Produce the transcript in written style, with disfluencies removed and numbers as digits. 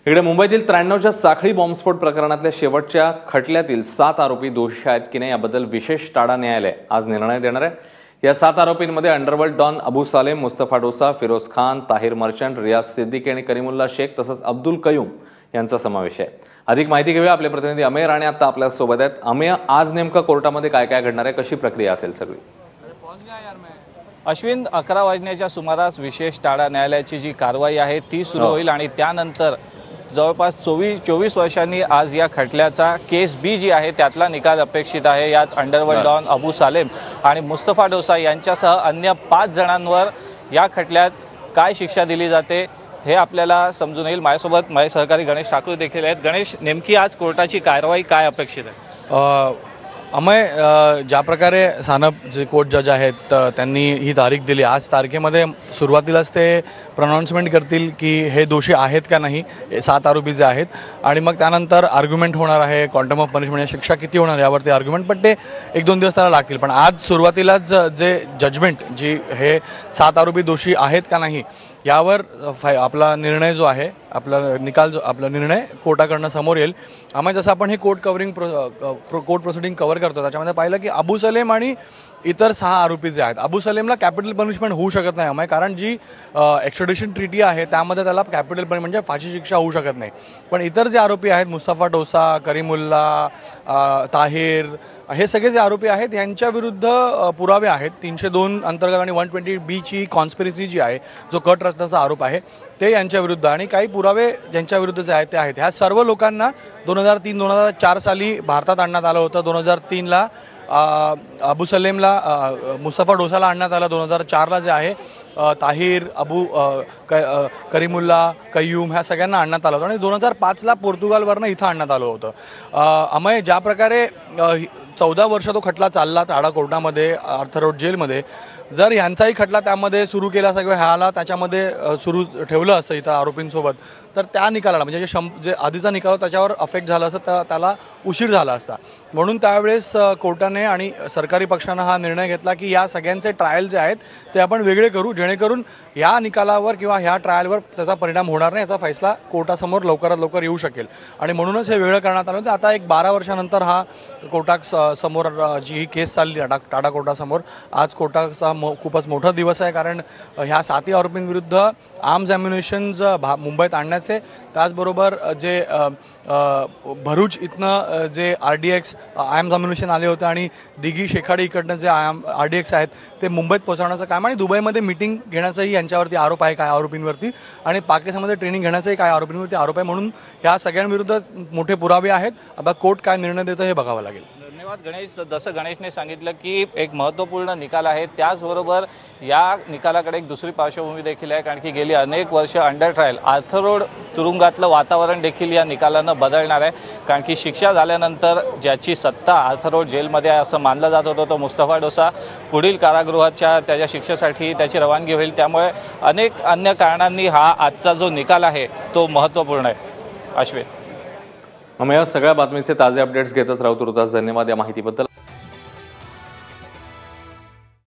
इकडे मुंबईतील 93च्या साखळी बॉम्बस्फोट प्रकरणातल्या शेवटच्या खटल्यातील 7 आरोपी दोषी आहेत की नाही याबद्दल विशेष टाडा न्यायालय आज निर्णय देणार आहे। या 7 आरोपींमध्ये अंडरवर्ल्ड डॉन अबू सालेम, मुस्तफा डोसा, फिरोज खान, ताहिर मर्चंट, रियाज सिद्दीकी आणि करीमुल्ला शेख तसंच अब्दुल कयूम यांचा समावेश आहे। अधिक माहिती घेऊया, आपले प्रतिनिधी अमेय राणे आता आपल्या सोबत आहेत। अमेय, आज नेमका कोर्टामध्ये काय काय घडणार आहे, कशी प्रक्रिया असेल सगळी? अश्विन, 11 वाजण्याच्या सुमारास विशेष टाडा न्यायालयाची जी कारवाई आहे ती सुरू होईल आणि त्यानंतर जवळपास 24 वर्षांनी आज या खटल्याचा केस बी जी आहे त्यातला निकाल अपेक्षित आहे। यात अंडरवर्ल्ड डॉन अबू सालेम आणि मुस्तफा डोसा यांच्यासह अन्य 5 जणांवर या खटल्यात काय शिक्षा दिली जाते हे आपल्याला समजून येईल। माझ्यासोबत माझे सहकारी गणेश ठाकूर देखील आहेत। गणेश, नेमकी आज कोर्टाची कारवाई काय अपेक्षित आहे? अमय, ज्या प्रकारे सानप जे कोर्ट जज आहेत त्यांनी ही तारीख दिली, आज तारखेमध्ये सुरुवातीलाच ते प्रोनाउन्समेंट करतील की हे दोषी आहेत का नाही, 7 आरोपी जे आहेत, आणि मग त्यानंतर आर्ग्युमेंट होणार आहे, क्वांटम ऑफ पनिशमेंट शिक्षा किती होणार यावरती आर्ग्युमेंट, पण ते 1-2 दिवस त्याला लागतील। पण आज सुरुवातीलाच जे जजमेंट जी हे 7 आरोपी दोषी आहेत का नाही यावर आपला निर्णय जो आहे, आपला निर्णय कोर्टाकडनं समोर येईल। आम्ही जसं आपण हे कोर्ट प्रोसिडिंग कव्हर करतो त्याच्यामध्ये पाहिलं की अबू सलेम आणि इतर 6 आरोपी जे आहेत, अबू सलेमला कॅपिटल पनिशमेंट होऊ शकत नाही अमय, कारण जी एक्स्ट्रॅडिशन ट्रीटी आहे त्यामध्ये त्याला कॅपिटल पनिशमेंट म्हणजे फाशी शिक्षा होऊ शकत नाही। पण इतर जे आरोपी आहेत, मुस्तफा डोसा, करीमुल्ला, ताहिर, हे सगळे जे आरोपी आहेत यांच्या विरुद्ध पुरावे आहेत। 302 अंतर्गत आणि 120B ची कॉन्स्पिरसी जी आहे, जो कट रचण्याचा आरोप आहे, ते यांच्या विरुद्ध आणि काही पुरावे ज्यांच्या विरुद्ध जे आहेत ते आहेत। ह्या सर्व लोकांना 2003-2004 साली भारतात आणण्यात आलं होतं। 2003ला अबू सलेमला, मुस्तफा डोसाला आणण्यात आलं। 2004ला जे आहे ताहिर, करीमुल्ला, कयूम ह्या सगळ्यांना आणण्यात आलं होतं आणि 2005ला पोर्तुगालवरनं इथं आणण्यात आलं होतं। अमय, ज्या प्रकारे 14 वर्ष तो खटला चालला टाडा कोर्टामध्ये, आर्थर रोड जेलमध्ये, जर यांचाही खटला त्यामध्ये सुरू केला असता किंवा ह्याला त्याच्यामध्ये सुरू ठेवलं असतं इथं आरोपींसोबत, तर त्या निकालाला म्हणजे जे आधीचा निकाल त्याच्यावर अफेक्ट झाला असता, तर त्याला उशीर झाला असता। म्हणून त्यावेळेस कोर्टाने आणि सरकारी पक्षानं हा निर्णय घेतला की या सगळ्यांचे ट्रायल जे आहेत ते आपण वेगळे करू, जेणेकरून या निकालावर किंवा ह्या ट्रायलवर त्याचा परिणाम होणार नाही, याचा फैसला कोर्टासमोर लवकरात लवकर येऊ शकेल आणि म्हणूनच हे वेगळं करण्यात आलं होतं। आता एक 12 वर्षानंतर हा कोर्टासमोर जी ही केस चालली टाडा कोर्टासमोर, आज कोर्टाचा खूपच मोठा दिवस आहे, कारण ह्या 7 आरोपींविरुद्ध आर्म्स ॲम्युनिशन्स मुंबईत आणण्याचे, त्याचबरोबर जे भरूच इथनं जे RDX आर्म्स ॲम्युनिशन आले होते आणि दिघी शेखाडी इकडनं जे RDX आहेत ते मुंबईत पोहोचवण्याचं काम आणि दुबईमध्ये मीटिंग घेण्याचाही यांच्यावरती आरोप आहे, काय आरोपींवरती, आणि पाकिस्तानमध्ये ट्रेनिंग घेण्याचाही काय आरोपींवरती आरोप आहे। म्हणून ह्या सगळ्यांविरुद्ध मोठे पुरावे आहेत। आता कोर्ट काय निर्णय देतं हे बघावं लागेल। धन्यवाद गणेश। जसं गणेशने सांगितलं की एक महत्त्वपूर्ण निकाल आहे, त्याचबरोबर या निकालाकडे एक दुसरी पार्श्वभूमी देखील आहे, कारण की गेली अनेक वर्ष अंडर ट्रायल आर्थर रोड तुरुंगातलं वातावरण देखील या निकालानं बदलणार आहे, कारण की शिक्षा झाल्यानंतर ज्याची सत्ता आर्थर रोड जेलमध्ये आहे असं मानलं जात होतं, तो मुस्तफा डोसा पुढील कारागृहाच्या त्याच्या शिक्षेसाठी त्याची रवानगी होईल। त्यामुळे अनेक अन्य कारणांनी हा आजचा जो निकाल आहे तो महत्त्वपूर्ण आहे। अश्विन, आम्ही या सगळ्या बातमीचे ताजे अपडेट्स घेतच राहू। तुर्तास धन्यवाद या माहितीबद्दल।